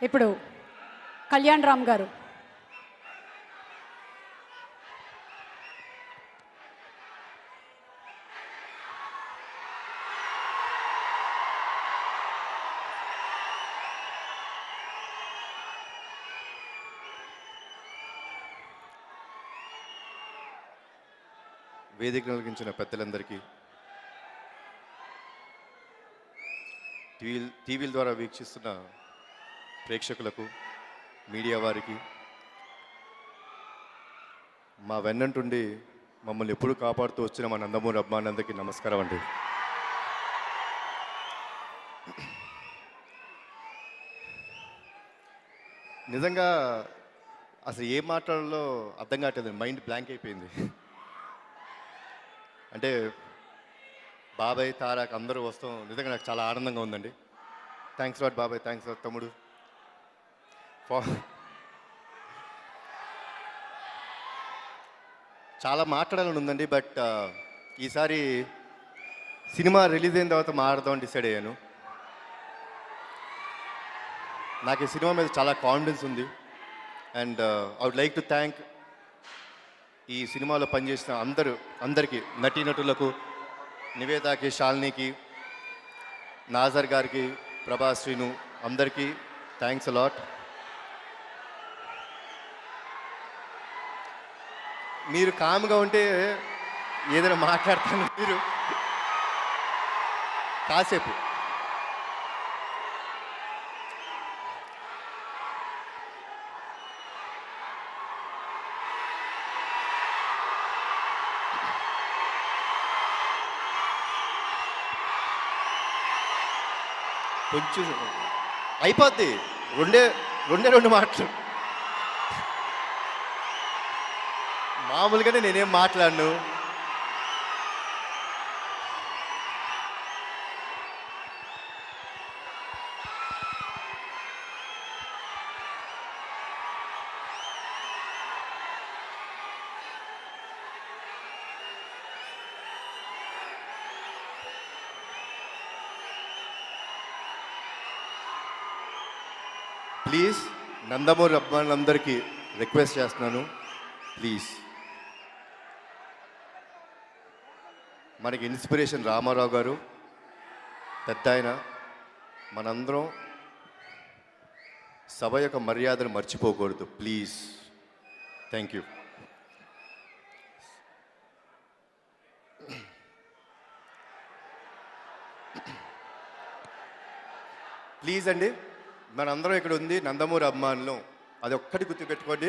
ఇప్పుడు కళ్యాణ్ రామ్ గారు. వేదిక కలిగించిన పెద్దలందరికీ, టీవీల ద్వారా వీక్షిస్తున్న ప్రేక్షకులకు, మీడియా వారికి, మా వెన్నంటుండి మమ్మల్ని ఎప్పుడు కాపాడుతూ వచ్చిన మా నందమూరి అభిమానులందరికీ నమస్కారం అండి. నిజంగా అసలు ఏం మాట్లాడాలో అర్థం కావట్లేదు, మైండ్ బ్లాంక్ అయిపోయింది. అంటే బాబాయ్, తారక్ అందరూ వస్తాం, నిజంగా నాకు చాలా ఆనందంగా ఉందండి. థ్యాంక్స్ లాట్ బాబాయ్, థ్యాంక్స్ లాట్ తమ్ముడు. చాలా మాట్లాడాలని ఉందండి, బట్ ఈసారి సినిమా రిలీజ్ అయిన తర్వాత మాట్లాడదామని డిసైడ్ అయ్యాను. నాకు ఈ సినిమా మీద చాలా కాన్ఫిడెన్స్ ఉంది. And I would like to thank ఈ సినిమాలో పనిచేసిన అందరికీ, నటీనటులకు, నివేదాకి, శాలినికి, నాజర్ గారికి, ప్రభాస్, శ్రీను, అందరికీ థ్యాంక్స్ అలాట్. మీరు కామ్గా ఉంటే ఏదైనా మాట్లాడతాను, మీరు కాసేపు కొంచెం అయిపోద్ది. రెండు మాటలు మామూలుగానే నేనేం మాట్లాడను. ప్లీజ్, నందమూరి అభిమానులందరికీ రిక్వెస్ట్ చేస్తున్నాను, ప్లీజ్. మనకి ఇన్స్పిరేషన్ రామారావు గారు, పెద్ద ఆయన. మనందరం సభ యొక్క మర్యాదను మర్చిపోకూడదు, ప్లీజ్. Thank you. ప్లీజ్ అండి, మనందరం ఇక్కడ ఉంది నందమూరి అభిమానులు, అది ఒక్కటి గుర్తుపెట్టుకోండి.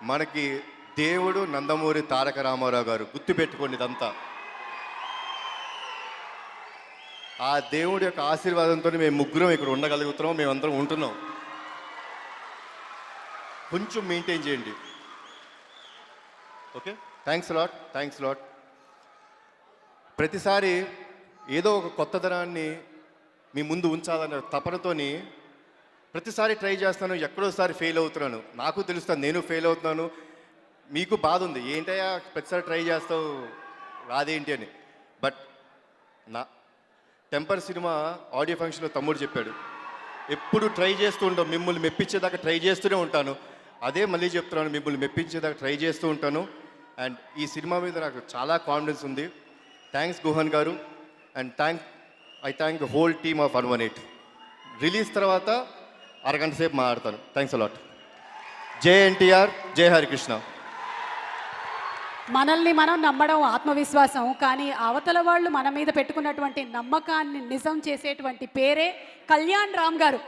మనకి దేవుడు నందమూరి తారక రామారావు గారు, గుర్తుపెట్టుకోండి ఇదంతా. ఆ దేవుడి యొక్క ఆశీర్వాదంతో మేము ముగ్గురం ఇక్కడ ఉండగలుగుతున్నాం, మేమందరం ఉంటున్నాం. కొంచెం మెయింటైన్ చేయండి, okay? Thanks lot, thanks lot. ప్రతిసారి ఏదో ఒక కొత్తదనాన్ని మీ ముందు ఉంచాలన్న తపనతోని ప్రతిసారి ట్రై చేస్తాను, ఎక్కడోసారి ఫెయిల్ అవుతున్నాను. నాకు తెలుస్తాను, నేను ఫెయిల్ అవుతున్నాను. మీకు బాధ ఉంది, ఏంటయ్యా ప్రతిసారి ట్రై చేస్తావు రాదేంటి అని. బట్ నా టెంపర్ సినిమా ఆడియో ఫంక్షన్లో తమ్ముడు చెప్పాడు, ఎప్పుడు ట్రై చేస్తూ ఉంటాం, మిమ్మల్ని మెప్పించేదాకా ట్రై చేస్తూనే ఉంటాను. అదే మళ్ళీ చెప్తున్నాను, మిమ్మల్ని మెప్పించేదాకా ట్రై చేస్తూ ఉంటాను. అండ్ ఈ సినిమా మీద నాకు చాలా కాన్ఫిడెన్స్ ఉంది. థ్యాంక్స్ గుహన్ గారు. And I thank the whole team of 118. Release తర్వాత అరగంట సేపు మాట్లాడతాను. Thanks a lot. జై ఎన్టీఆర్, జై హరికృష్ణ. మనల్ని మనం నమ్మడం ఆత్మవిశ్వాసం, కానీ అవతల వాళ్ళు మన మీద పెట్టుకున్నటువంటి నమ్మకాన్ని నిజం చేసేటువంటి పేరే కళ్యాణ్ రామ్ గారు.